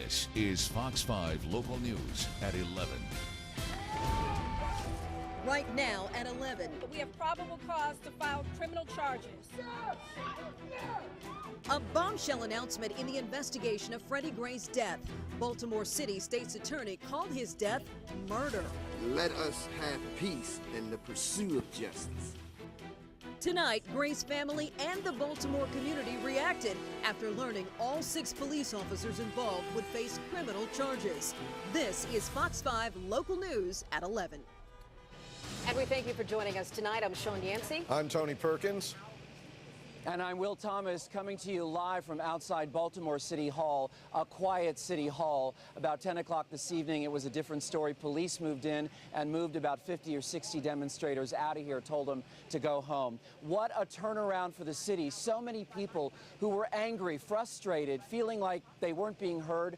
This is Fox 5 Local News at 11. Right now at 11. We have probable cause to file criminal charges. A bombshell announcement in the investigation of Freddie Gray's death. Baltimore City State's attorney called his death murder. Let us have peace in the pursuit of justice. Tonight, Gray's family and the Baltimore community reacted after learning all 6 police officers involved would face criminal charges. This is Fox 5 Local News at 11. And we thank you for joining us tonight. I'm Sean Yancey. I'm Tony Perkins. And I'm Will Thomas, coming to you live from outside Baltimore City Hall, a quiet City Hall. About 10 o'clock this evening, it was a different story. Police moved in and moved about 50 or 60 demonstrators out of here, told them to go home. What a turnaround for the city. So many people who were angry, frustrated, feeling like they weren't being heard.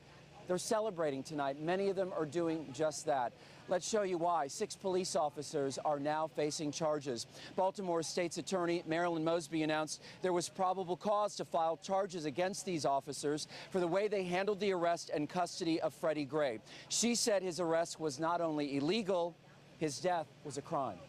They're celebrating tonight. Many of them are doing just that. Let's show you why. 6 police officers are now facing charges. Baltimore State's Attorney Marilyn Mosby announced there was probable cause to file charges against these officers for the way they handled the arrest and custody of Freddie Gray. She said his arrest was not only illegal, his death was a crime.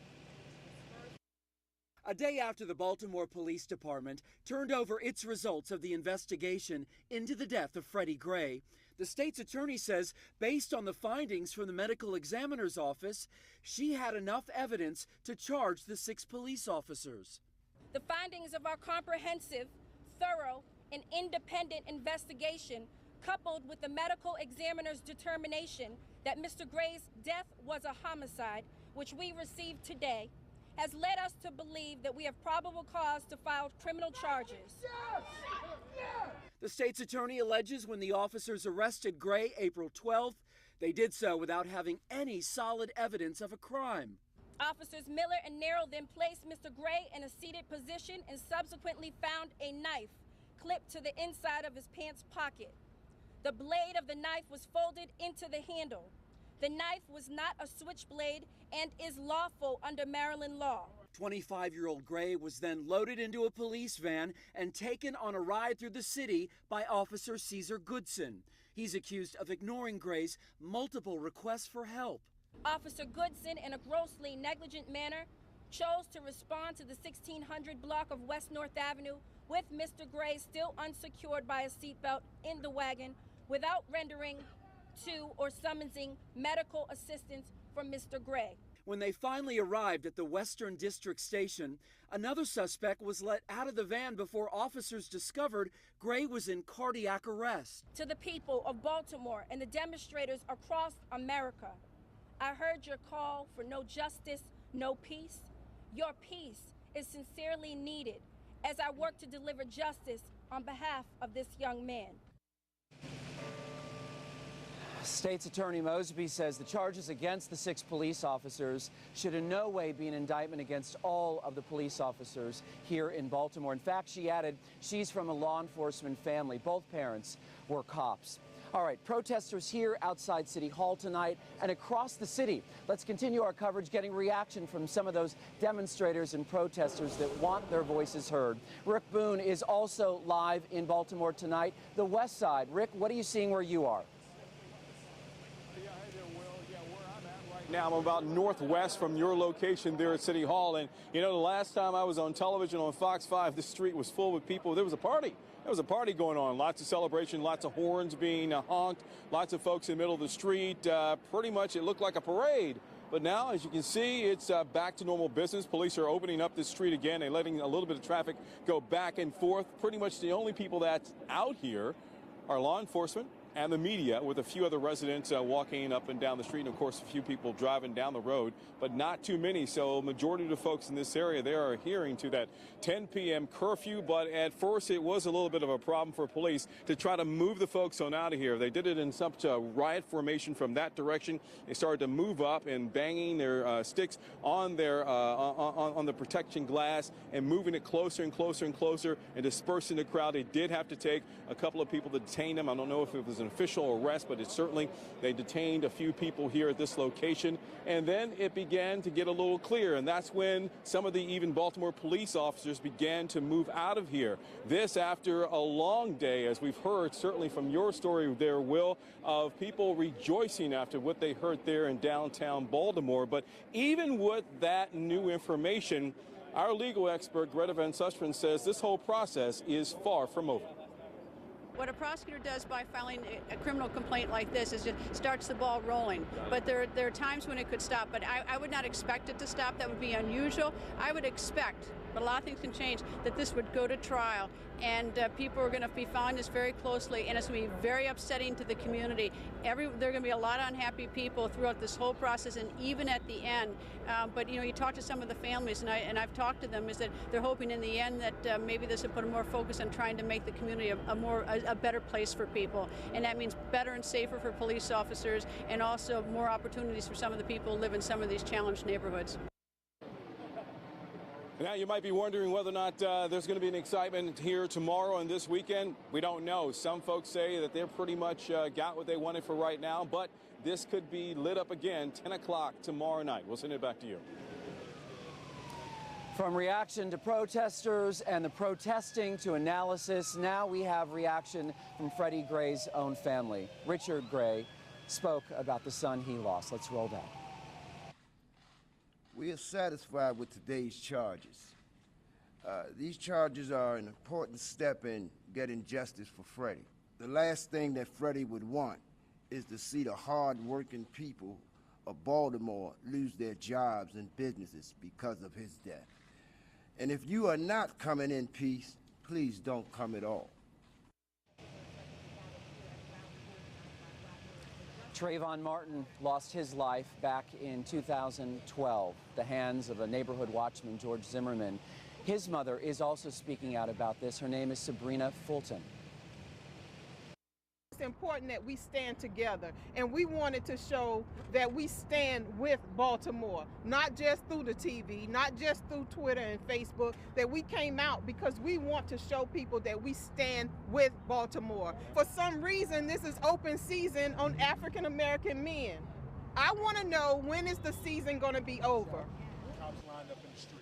A day after the Baltimore Police Department turned over its results of the investigation into the death of Freddie Gray, the state's attorney says, based on the findings from the medical examiner's office, she had enough evidence to charge the 6 police officers. The findings of our comprehensive, thorough, and independent investigation, coupled with the medical examiner's determination that Mr. Gray's death was a homicide, which we received today, has led us to believe that we have probable cause to file criminal charges. The state's attorney alleges when the officers arrested Gray April 12th, they did so without having any solid evidence of a crime. Officers Miller and Narrow then placed Mr. Gray in a seated position and subsequently found a knife clipped to the inside of his pants pocket. The blade of the knife was folded into the handle. The knife was not a switchblade and is lawful under Maryland law. 25-year-old Gray was then loaded into a police van and taken on a ride through the city by Officer Caesar Goodson. He's accused of ignoring Gray's multiple requests for help. Officer Goodson, in a grossly negligent manner, chose to respond to the 1600 block of West North Avenue with Mr. Gray still unsecured by a seatbelt in the wagon without rendering to or summoning medical assistance from Mr. Gray. When they finally arrived at the Western District Station, another suspect was let out of the van before officers discovered Gray was in cardiac arrest. To the people of Baltimore and the demonstrators across America, I heard your call for no justice, no peace. Your peace is sincerely needed as I work to deliver justice on behalf of this young man. State's Attorney Mosby says the charges against the 6 police officers should in no way be an indictment against all of the police officers here in Baltimore. In fact, she added she's from a law enforcement family. Both parents were cops. All right, protesters here outside City Hall tonight and across the city. Let's continue our coverage, getting reaction from some of those demonstrators and protesters that want their voices heard. Rick Boone is also live in Baltimore tonight. The West Side. Rick, what are you seeing where you are? Now I'm about northwest from your location there at City Hall, and you know, the last time I was on television on Fox 5, the street was full with people. There was a party. There was a party going on. Lots of celebration, lots of horns being honked, lots of folks in the middle of the street. Pretty much it looked like a parade. But now, as you can see, it's back to normal business. Police are opening up this street again and letting a little bit of traffic go back and forth. Pretty much the only people that's out here are law enforcement and the media, with a few other residents walking up and down the street, and of course a few people driving down the road, but not too many. So majority of the folks in this area, they are adhering to that 10 p.m. curfew, but at first it was a little bit of a problem for police to try to move the folks on out of here. They did it in such a riot formation from that direction. They started to move up and banging their sticks on their on the protection glass and moving it closer and closer and closer and dispersing the crowd. They did have to take a couple of people to detain them. I don't know if it was an official arrest, but they detained a few people here at this location. And then it began to get a little clear, and that's when some of the even Baltimore police officers began to move out of here. This after a long day, as we've heard, certainly from your story there, Will, of people rejoicing after what they heard there in downtown Baltimore. But even with that new information, our legal expert, Greta Van Susteren, says this whole process is far from over. What a prosecutor does by filing a criminal complaint like this is just starts the ball rolling. But there are times when it could stop. But I would not expect it to stop. That would be unusual. I would expect, but a lot of things can change, that this would go to trial. And people are going to be following this very closely. And it's going to be very upsetting to the community. There are going to be a lot of unhappy people throughout this whole process and even at the end. But, you talk to some of the families, and I've talked to them, is that they're hoping in the end that maybe this will put more focus on trying to make the community a better place for people. And that means better and safer for police officers and also more opportunities for some of the people who live in some of these challenged neighborhoods. Now, you might be wondering whether or not there's going to be an excitement here tomorrow and this weekend. We don't know. Some folks say that they're pretty much got what they wanted for right now, but this could be lit up again 10 o'clock tomorrow night. We'll send it back to you. From reaction to protesters and the protesting to analysis, now we have reaction from Freddie Gray's own family. Richard Gray spoke about the son he lost. Let's roll that. We are satisfied with today's charges. These charges are an important step in getting justice for Freddie. The last thing that Freddie would want is to see the hard-working people of Baltimore lose their jobs and businesses because of his death. And if you are not coming in peace, please don't come at all. Trayvon Martin lost his life back in 2012, the hands of a neighborhood watchman, George Zimmerman. His mother is also speaking out about this. Her name is Sabrina Fulton. It's important that we stand together, and we wanted to show that we stand with Baltimore, not just through the TV, not just through Twitter and Facebook, that we came out because we want to show people that we stand with Baltimore. For some reason, this is open season on African American men. I want to know, when is the season going to be over? Cops lined up in the street.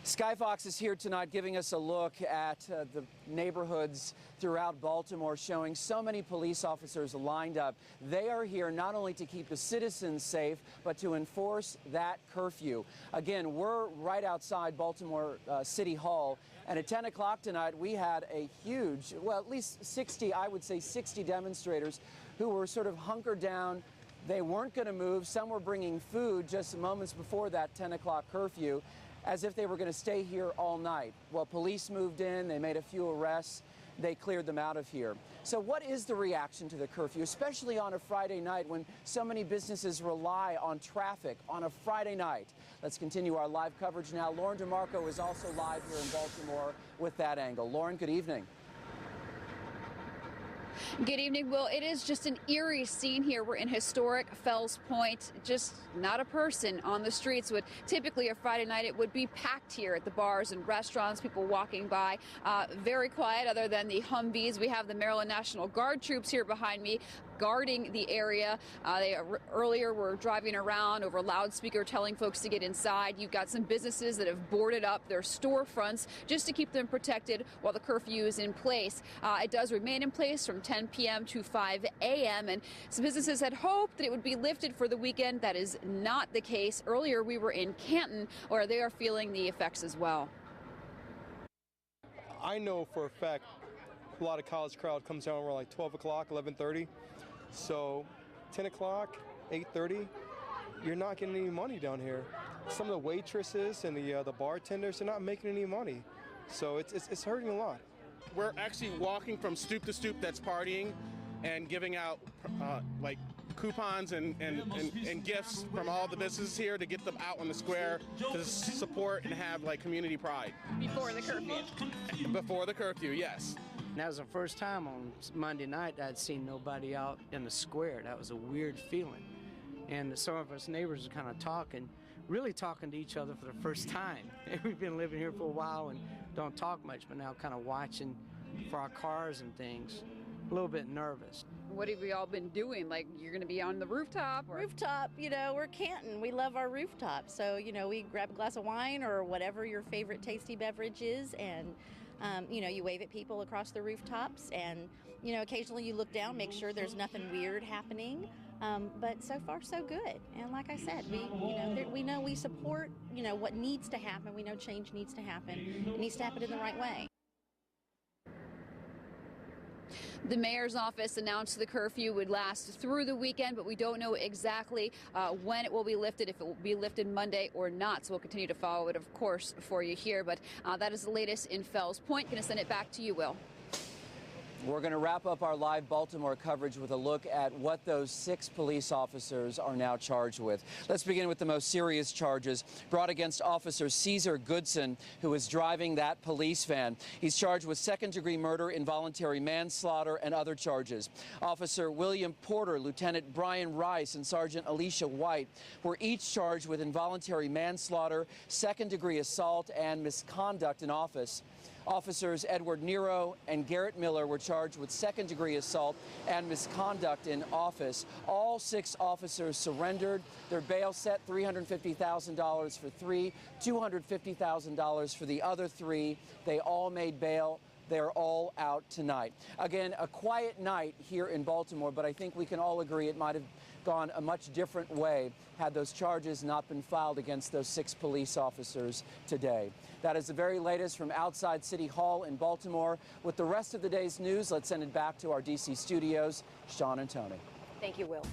Skyfox is here tonight giving us a look at the neighborhoods throughout Baltimore, showing so many police officers lined up. They are here not only to keep the citizens safe, but to enforce that curfew. Again, we're right outside Baltimore City Hall, and at 10 o'clock tonight, we had a huge, well, at least 60, I would say 60 demonstrators who were sort of hunkered down. They weren't going to move. Some were bringing food just moments before that 10 o'clock curfew, as if they were going to stay here all night. Well, police moved in, they made a few arrests, they cleared them out of here. So what is the reaction to the curfew, especially on a Friday night when so many businesses rely on traffic on a Friday night? Let's continue our live coverage now. Lauren DeMarco is also live here in Baltimore with that angle. Lauren, good evening. Good evening, Will. It is just an eerie scene here. We're in historic Fells Point. Just not a person on the streets. Would typically a Friday night, it would be packed here at the bars and restaurants, people walking by. Very quiet other than the Humvees. We have the Maryland National Guard troops here behind me guarding the area. They earlier were driving around over loudspeaker telling folks to get inside. You've got some businesses that have boarded up their storefronts just to keep them protected while the curfew is in place. It does remain in place from 10 p.m. to 5 a.m. and some businesses had hoped that it would be lifted for the weekend. That is not the case. Earlier we were in Canton where they are feeling the effects as well. I know for a fact a lot of college crowd comes down around like 12 o'clock, 11:30. So 10 o'clock, 8:30, you're not getting any money down here. Some of the waitresses and the bartenders are not making any money. So it's hurting a lot. We're actually walking from stoop to stoop that's partying and giving out like coupons and gifts from all the businesses here to get them out on the square to support and have like community pride. Before the curfew. Before the curfew, yes. That was the first time on Monday night I'd seen nobody out in the square. That was a weird feeling. And some of us neighbors are kind of really talking to each other for the first time. We've been living here for a while, and don't talk much, but now kind of watching for our cars and things. A little bit nervous. What have we all been doing? Like, you're going to be on the rooftop? Or? Rooftop, you know, we're Canton. We love our rooftop. So, you know, we grab a glass of wine or whatever your favorite tasty beverage is, and, you know, you wave at people across the rooftops, and, you know, occasionally you look down, make sure there's nothing weird happening. But so far, so good. And like I said, we know we support, you know, what needs to happen. We know change needs to happen. It needs to happen in the right way. The mayor's office announced the curfew would last through the weekend, but we don't know exactly when it will be lifted, if it will be lifted Monday or not. So we'll continue to follow it, of course, for you here. But that is the latest in Fells Point. Going to send it back to you, Will. We're going to wrap up our live Baltimore coverage with a look at what those 6 police officers are now charged with. Let's begin with the most serious charges brought against Officer Caesar Goodson, who was driving that police van. He's charged with second-degree murder, involuntary manslaughter, and other charges. Officer William Porter, Lieutenant Brian Rice, and Sergeant Alicia White were each charged with involuntary manslaughter, second-degree assault, and misconduct in office. Officers Edward Nero and Garrett Miller were charged with second-degree assault and misconduct in office. All 6 officers surrendered. Their bail set $350,000 for 3, $250,000 for the other 3. They all made bail. They're all out tonight. Again, a quiet night here in Baltimore, but I think we can all agree it might have gone a much different way had those charges not been filed against those 6 police officers today. That is the very latest from outside City Hall in Baltimore. With the rest of the day's news, let's send it back to our D.C. studios. Sean and Tony. Thank you, Will.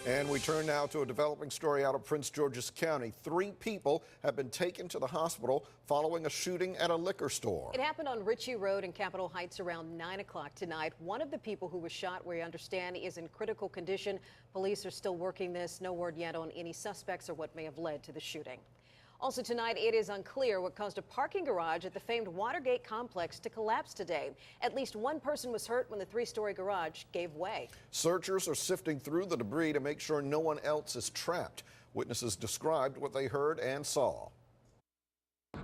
And we turn now to a developing story out of Prince George's County. 3 people have been taken to the hospital following a shooting at a liquor store. It happened on Ritchie Road in Capitol Heights around 9 o'clock tonight. One of the people who was shot, we understand, is in critical condition. Police are still working this. No word yet on any suspects or what may have led to the shooting. Also tonight, it is unclear what caused a parking garage at the famed Watergate complex to collapse today. At least 1 person was hurt when the 3-story garage gave way. Searchers are sifting through the debris to make sure no one else is trapped. Witnesses described what they heard and saw.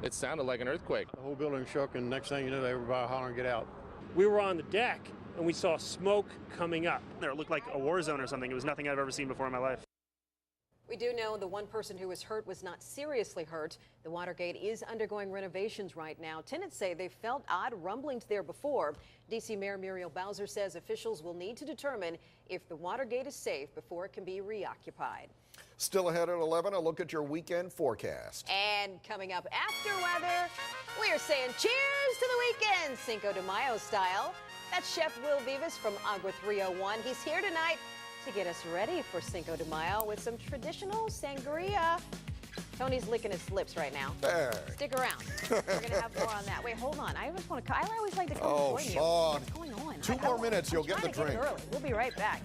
It sounded like an earthquake. The whole building shook, and next thing you know, everybody hollering, "Get out." We were on the deck, and we saw smoke coming up. It looked like a war zone or something. It was nothing I've ever seen before in my life. We do know the 1 person who was hurt was not seriously hurt. The Watergate is undergoing renovations right now. Tenants say they felt odd rumblings there before. D.C. Mayor Muriel Bowser says officials will need to determine if the Watergate is safe before it can be reoccupied. Still ahead at 11, a look at your weekend forecast. And coming up after weather, we're saying cheers to the weekend, Cinco de Mayo style. That's Chef Will Vivas from Agua 301. He's here tonight to get us ready for Cinco de Mayo with some traditional sangria. Tony's licking his lips right now. There. Stick around. We're going to have more on that. Wait, hold on. I always like to come and join you. Sean. What's going on? 2 more minutes, you'll get the drink. Early. We'll be right back.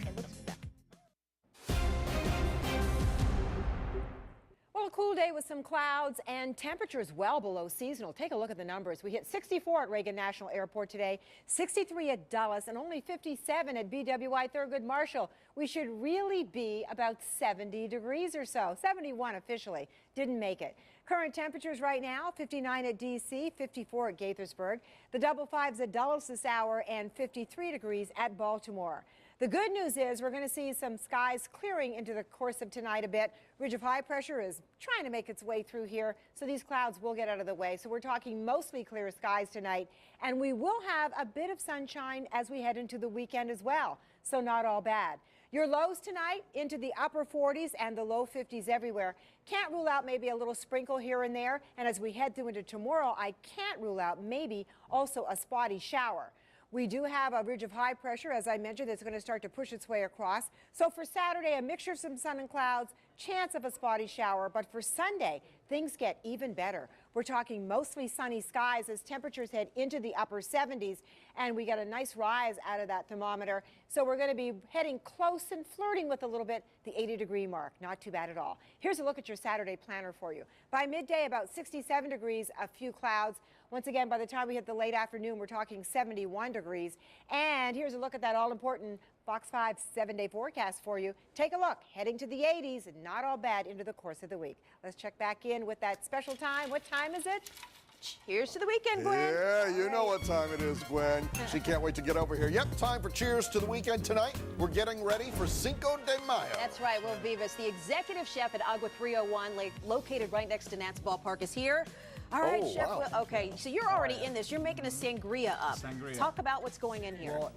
Well, a cool day with some clouds and temperatures well below seasonal. Take a look at the numbers. We hit 64 at Reagan National Airport today, 63 at Dulles, and only 57 at BWI Thurgood Marshall. We should really be about 70 degrees or so. 71 officially. Didn't make it. Current temperatures right now, 59 at D.C., 54 at Gaithersburg. The double fives at Dulles this hour, and 53 degrees at Baltimore. The good news is we're going to see some skies clearing into the course of tonight a bit. Ridge of high pressure is trying to make its way through here, so these clouds will get out of the way. So we're talking mostly clear skies tonight, and we will have a bit of sunshine as we head into the weekend as well, so not all bad. Your lows tonight into the upper 40s and the low 50s everywhere. Can't rule out maybe a little sprinkle here and there, and as we head through into tomorrow, I can't rule out maybe also a spotty shower. We do have a ridge of high pressure, as I mentioned, that's going to start to push its way across. So for Saturday, a mixture of some sun and clouds, chance of a spotty shower. But for Sunday, things get even better. We're talking mostly sunny skies as temperatures head into the upper 70s, and we get a nice rise out of that thermometer. So we're going to be heading close and flirting with a little bit the 80-degree mark. Not too bad at all. Here's a look at your Saturday planner for you. By midday, about 67 degrees, a few clouds. Once again, by the time we hit the late afternoon, we're talking 71 degrees. And here's a look at that all-important Fox 5's 7-day forecast for you. Take a look. Heading to the 80s, and not all bad into the course of the week. Let's check back in with that special time. What time is it? Cheers to the weekend, Gwen. Yeah, you know what time it is, Gwen. She can't wait to get over here. Yep, time for Cheers to the Weekend tonight. We're getting ready for Cinco de Mayo. That's right. Will Vivas, the executive chef at Agua 301, located right next to Nats Ballpark, is here. All right, Oh, Chef wow. Will. Okay, so you're already in this. You're making a sangria up. Sangria. Talk about what's going in here. Well,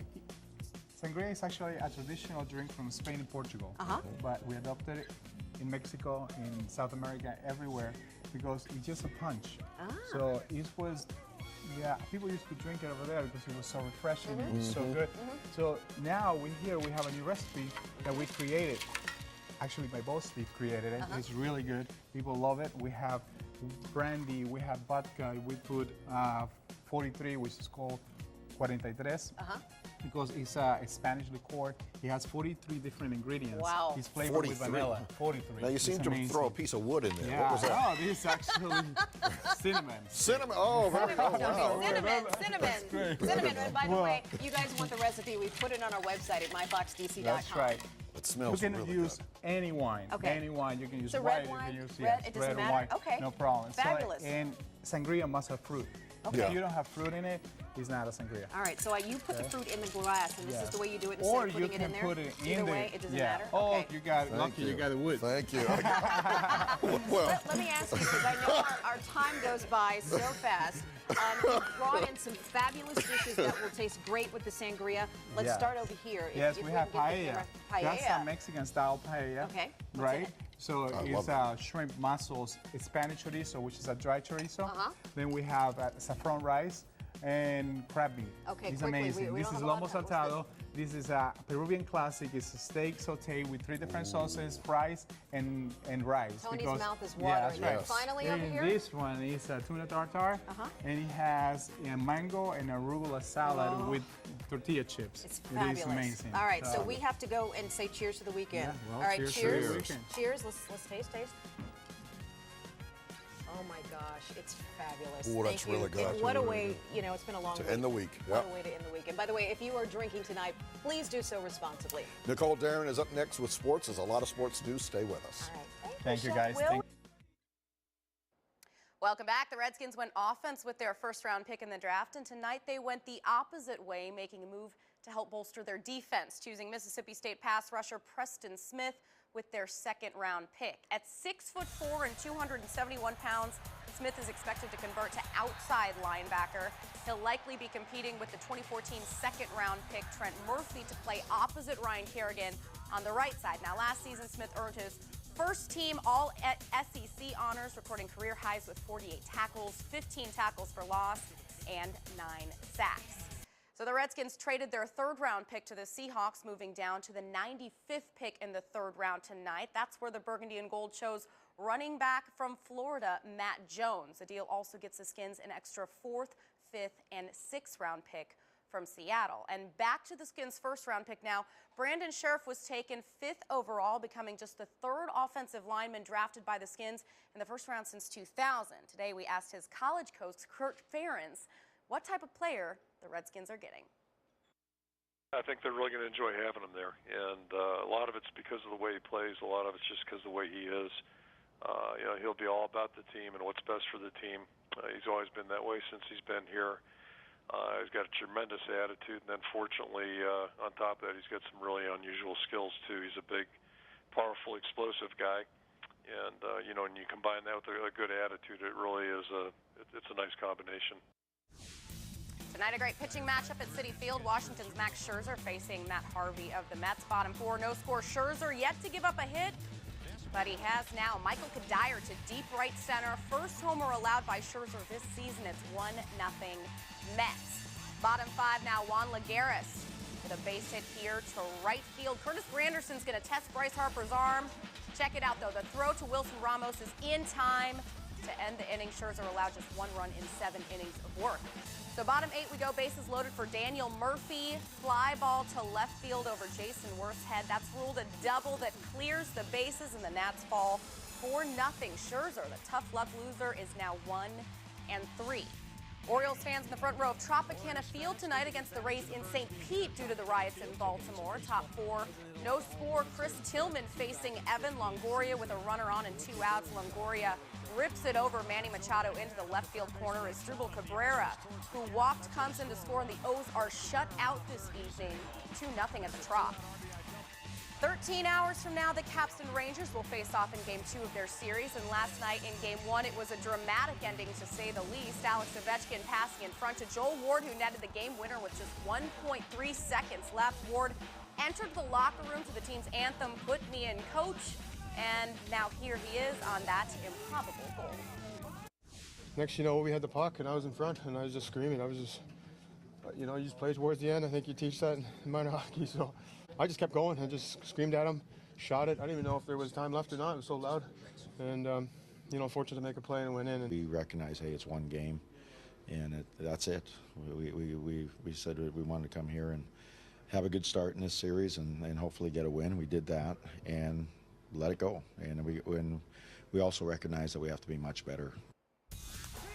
sangria is actually a traditional drink from Spain and Portugal. But we adopted it in Mexico, in South America, everywhere, because it's just a punch. So it was, yeah, people used to drink it over there because it was so refreshing, it was so good. So now we have a new recipe that we created. Actually, my boss Steve created it. It's really good. People love it. We have brandy, we have vodka. We put 43, which is called 43, because it's a Spanish liqueur. It has 43 different ingredients. Wow. It's flavored with vanilla. 43. Now you seem It's to amazing. throw a piece of wood in there. Yeah. What was that? Oh, this is actually cinnamon. Cinnamon. Oh, very Cinnamon, wow. cinnamon. And by the way, you guys want the recipe, we put it on our website at myfoxdc.com. That's right. It smells You can really use any wine. Okay. Any wine. You can use So white. red wine, You can use red, it doesn't red matter? wine. Okay. No problem. Fabulous. So, and sangria must have fruit. Okay. If you don't have fruit in it, it's not a sangria. All right, so you put the fruit in the glass, and this is the way you do it instead Or of putting you it in can there? put it in Either there. way, it doesn't Yeah. matter? Oh, Okay. you got it. Thank Lucky you got the wood. Thank you. Well, let me ask you, because I know our time goes by so fast. You brought in some fabulous dishes that will taste great with the sangria. Let's Yeah. start over here. Yes, If we can have get the paella. camera. That's a Mexican-style paella. Okay. What's in Right? it? So I it's love shrimp mussels, it's Spanish chorizo, which is a dry chorizo. Then we have saffron rice and crab meat. Okay, It's quickly, amazing. we This don't is have a lot lomo of time. What's saltado. This is a Peruvian classic. It's a steak sauté with 3 different sauces, fries, and rice. Tony's mouth is Yeah, watering. that's right. And finally over And here? this one is a tuna tartare, and it has a mango and arugula salad with tortilla chips. It's It fabulous. is amazing. All right, so we have to go and say cheers to the weekend. Yeah, well, All right, cheers to cheers. the weekend. Cheers. Let's taste. Oh my gosh, it's fabulous. Ooh, that's Thank you. really good. And what a way, it's been a long To week. end the week, What yep. a way to end the week. And by the way, if you are drinking tonight, please do so responsibly. Nicole Darren is up next with sports. There's a lot of sports news. Stay with us. All right. Thank you, Chef guys. Will. Welcome back. The Redskins went offense with their first-round pick in the draft, and tonight they went the opposite way, making a move to help bolster their defense, choosing Mississippi State pass rusher Preston Smith with their second-round pick. At 6'4" and 271 pounds, Smith is expected to convert to outside linebacker. He'll likely be competing with the 2014 second-round pick Trent Murphy to play opposite Ryan Kerrigan on the right side. Now, last season, Smith earned his first-team All-SEC honors, recording career highs with 48 tackles, 15 tackles for loss, and 9 sacks. So the Redskins traded their third-round pick to the Seahawks, moving down to the 95th pick in the third round tonight. That's where the Burgundy and Gold chose running back from Florida, Matt Jones. The deal also gets the Skins an extra 4th, 5th, and 6th round pick from Seattle. And back to the Skins' first-round pick now. Brandon Sheriff was taken 5th overall, becoming just the 3rd offensive lineman drafted by the Skins in the first round since 2000. Today we asked his college coach, Kurt Ferentz, what type of player the Redskins are getting. I think they're really going to enjoy having him there, and a lot of it's because of the way he plays. A lot of it's just because of the way he is. He'll be all about the team and what's best for the team. He's always been that way since he's been here. He's got a tremendous attitude, and then fortunately, on top of that, he's got some really unusual skills too. He's a big, powerful, explosive guy, and when you combine that with a good attitude, it really is it's a nice combination. Tonight, a great pitching matchup at Citi Field. Washington's Max Scherzer facing Matt Harvey of the Mets. Bottom 4, no score. Scherzer yet to give up a hit, but he has now. Michael Kadire to deep right center. First homer allowed by Scherzer this season. It's 1-0 Mets. Bottom 5 now. Juan Lagares with a base hit here to right field. Curtis Granderson's going to test Bryce Harper's arm. Check it out, though. The throw to Wilson Ramos is in time to end the inning. Scherzer allowed just 1 run in 7 innings of work. So bottom 8 we go, bases loaded for Daniel Murphy. Fly ball to left field over Jason Worth's head. That's ruled a double that clears the bases, and the Nats fall 4-0. Scherzer, the tough luck loser, is now 1-3. Orioles fans in the front row of Tropicana Field tonight against the Rays in St. Pete due to the riots in Baltimore. Top four, no score. Chris Tillman facing Evan Longoria with a runner on and 2 outs. Longoria rips it over Manny Machado into the left field corner as Drupal Cabrera, who walked, comes in to score, and the O's are shut out this evening, 2-0 at the Trop. 13 hours from now, the Caps and Rangers will face off in Game 2 of their series. And last night in Game 1, it was a dramatic ending, to say the least. Alex Ovechkin passing in front to Joel Ward, who netted the game winner with just 1.3 seconds left. Ward entered the locker room to the team's anthem, "Put me in, coach." And now here he is on that improbable goal. Next, we had the puck, and I was in front, and I was just screaming. I was just, you just play towards the end. I think you teach that in minor hockey, so I just kept going. I just screamed at him, shot it. I didn't even know if there was time left or not. It was so loud. And, fortunate to make a play and win in. We recognize, hey, it's one game, and that's it. We said we wanted to come here and have a good start in this series and hopefully get a win. We did that and let it go. And we also recognize that we have to be much better.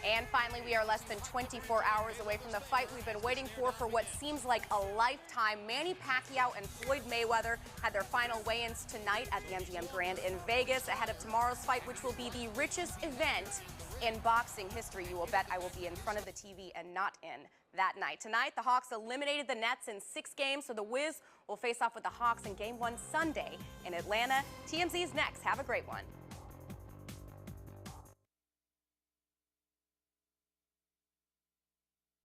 And finally, we are less than 24 hours away from the fight we've been waiting for what seems like a lifetime. Manny Pacquiao and Floyd Mayweather had their final weigh-ins tonight at the MGM Grand in Vegas ahead of tomorrow's fight, which will be the richest event in boxing history. You will bet I will be in front of the TV and not in that night. Tonight, the Hawks eliminated the Nets in 6 games, so the Wiz will face off with the Hawks in Game 1 Sunday in Atlanta. TMZ's next. Have a great one.